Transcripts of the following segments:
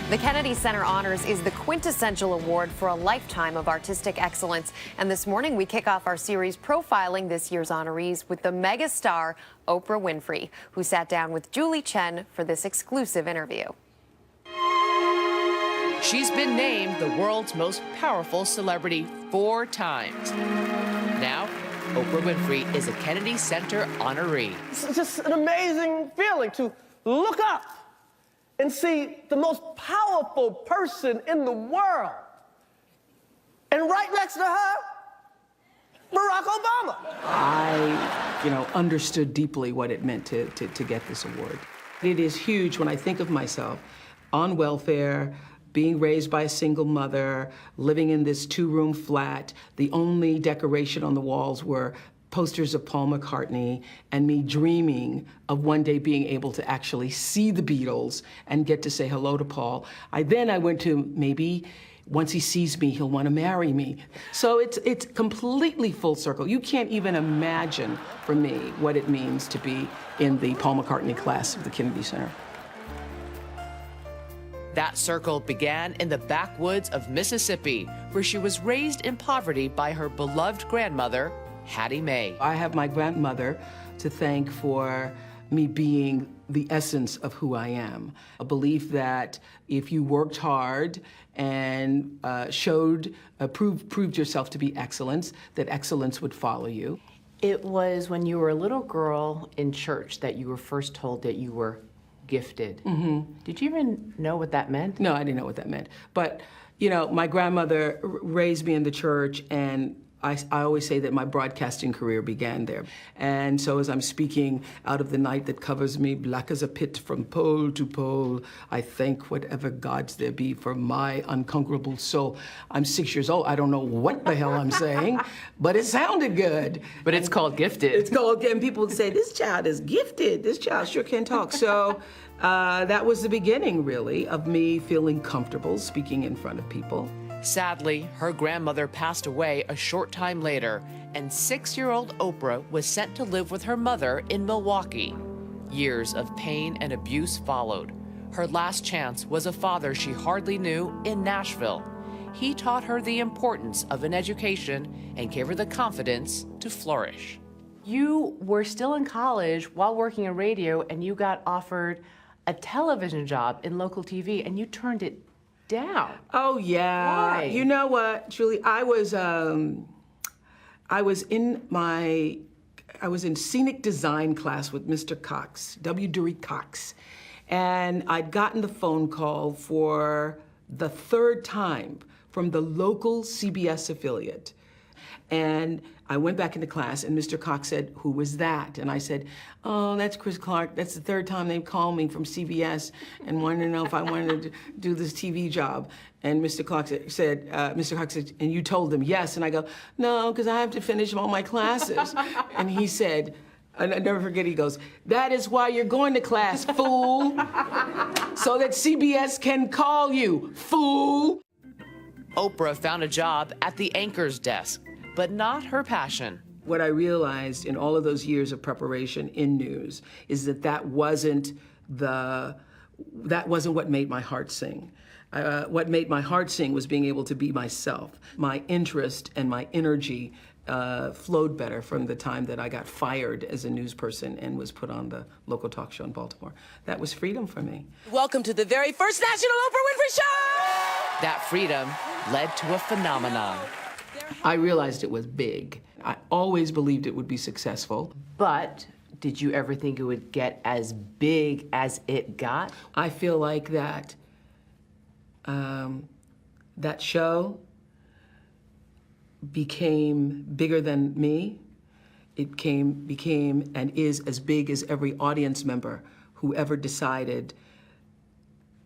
The Kennedy Center Honors is the quintessential award for a lifetime of artistic excellence. And this morning, we kick off our series profiling this year's honorees with the megastar Oprah Winfrey, who sat down with Julie Chen for this exclusive interview. She's been named the world's most powerful celebrity 4 times. Now, Oprah Winfrey is a Kennedy Center honoree. It's just an amazing feeling to look up and see the most powerful person in the world. And right next to her, Barack Obama. I, understood deeply what it meant to get this award. It is huge when I think of myself on welfare, being raised by a single mother, living in this 2-room flat. The only decoration on the walls were posters of Paul McCartney, and me dreaming of one day being able to actually see the Beatles and get to say hello to Paul. I went to maybe once he sees me, he'll want to marry me. So it's completely full circle. You can't even imagine for me what it means to be in the Paul McCartney class of the Kennedy Center. That circle began in the backwoods of Mississippi, where she was raised in poverty by her beloved grandmother, Hattie Mae. I have my grandmother to thank for me being the essence of who I am. A belief that if you worked hard and proved yourself to be excellence, that excellence would follow you. It was when you were a little girl in church that you were first told that you were gifted. Mm-hmm. Did you even know what that meant? No, I didn't know what that meant. But, my grandmother raised me in the church, and I always say that my broadcasting career began there. And so as I'm speaking out of the night that covers me, black as a pit from pole to pole, I thank whatever gods there be for my unconquerable soul. I'm 6 years old. I don't know what the hell I'm saying, but it sounded good. But it's called gifted. It's called, and people would say, this child is gifted. This child sure can talk. So that was the beginning, really, of me feeling comfortable speaking in front of people. Sadly, her grandmother passed away a short time later, and 6-year-old Oprah was sent to live with her mother in Milwaukee. Years of pain and abuse followed. Her last chance was a father she hardly knew in Nashville. He taught her the importance of an education and gave her the confidence to flourish. You were still in college while working in radio, and you got offered a television job in local TV, and you turned it down. Oh yeah. Why? You know what, Julie? I was in scenic design class with Mr. Cox, W. Dewey Cox, and I'd gotten the phone call for the 3rd time from the local CBS affiliate. And I went back into class, and Mr. Cox said, "Who was that?" And I said, "Oh, that's Chris Clark. That's the 3rd time they've called me from CBS and wanted to know if I wanted to do this TV job." And Mr. Cox said, "And you told them yes?" And I go, "No, because I have to finish all my classes." And he said, and I never forget, he goes, "That is why you're going to class, fool, so that CBS can call you, fool." Oprah found a job at the anchor's desk, but not her passion. What I realized in all of those years of preparation in news is that wasn't what made my heart sing. What made my heart sing was being able to be myself. My interest and my energy flowed better from the time that I got fired as a news person and was put on the local talk show in Baltimore. That was freedom for me. Welcome to the very first National Oprah Winfrey Show! That freedom led to a phenomenon. I realized it was big. I always believed it would be successful. But did you ever think it would get as big as it got? I feel like that show became bigger than me. It became and is as big as every audience member who ever decided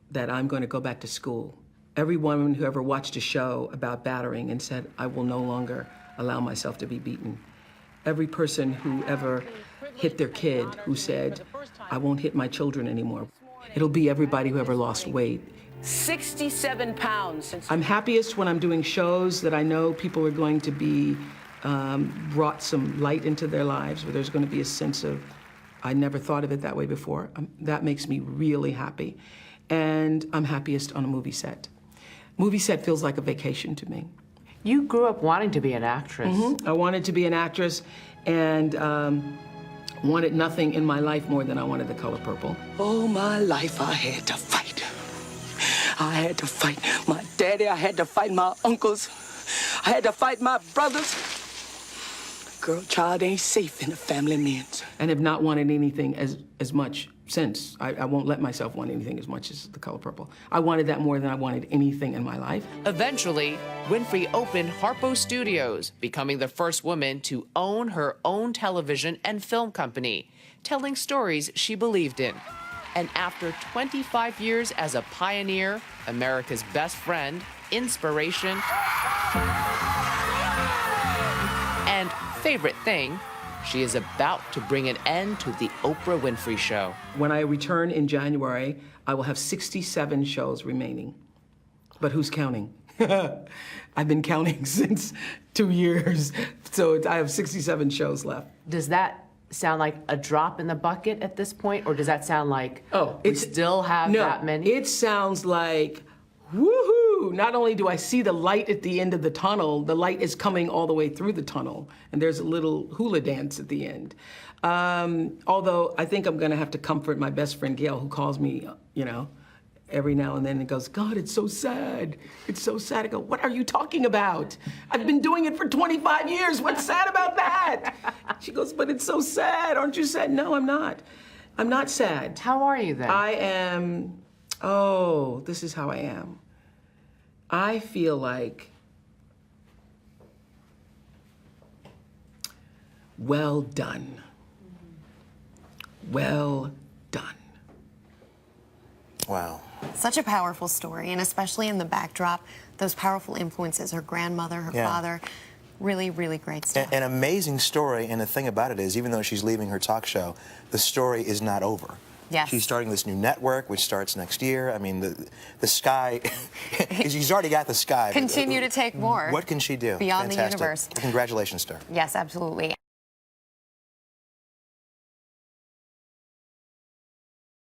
that I'm going to go back to school. Every woman who ever watched a show about battering and said, "I will no longer allow myself to be beaten." Every person who ever hit their kid who said, "I won't hit my children anymore." It'll be everybody who ever lost weight. 67 pounds. I'm happiest when I'm doing shows that I know people are going to be brought some light into their lives, where there's going to be a sense of, I never thought of it that way before. That makes me really happy. and I'm happiest on a movie set. Movie set feels like a vacation to me. You grew up wanting to be an actress. I wanted to be an actress, and wanted nothing in my life more than I wanted The Color Purple. All my life I had to fight. I had to fight my daddy. I had to fight my uncles. I had to fight my brothers. Girl, child ain't safe in a family man's. And have not wanted anything as much since. I won't let myself want anything as much as The Color Purple. I wanted that more than I wanted anything in my life. Eventually, Winfrey opened Harpo Studios, becoming the first woman to own her own television and film company, telling stories she believed in. And after 25 years as a pioneer, America's best friend, inspiration, and favorite thing, she is about to bring an end to the Oprah Winfrey Show. When I return in January, I will have 67 shows remaining. But who's counting? I've been counting since 2 years, so I have 67 shows left. Does that sound like a drop in the bucket at this point, or does that sound like we still have that many? It sounds like, woohoo! Not only do I see the light at the end of the tunnel, the light is coming all the way through the tunnel, and there's a little hula dance at the end. Although I think I'm gonna have to comfort my best friend Gail, who calls me, every now and then and goes, God, it's so sad. It's so sad. I go, what are you talking about? I've been doing it for 25 years. What's sad about that? She goes, but it's so sad. Aren't you sad? No, I'm not. I'm not sad. How are you then? I am, this is how I am. I feel like, well done. Well done. Wow. Such a powerful story, and especially in the backdrop, those powerful influences, her grandmother, her father, really, really great stuff. An amazing story, and the thing about it is, even though she's leaving her talk show, the story is not over. Yes. She's starting this new network, which starts next year. I mean, the sky, she's already got the sky. Continue to take more. What can she do? Beyond Fantastic. the universe. Congratulations to her. Yes, absolutely.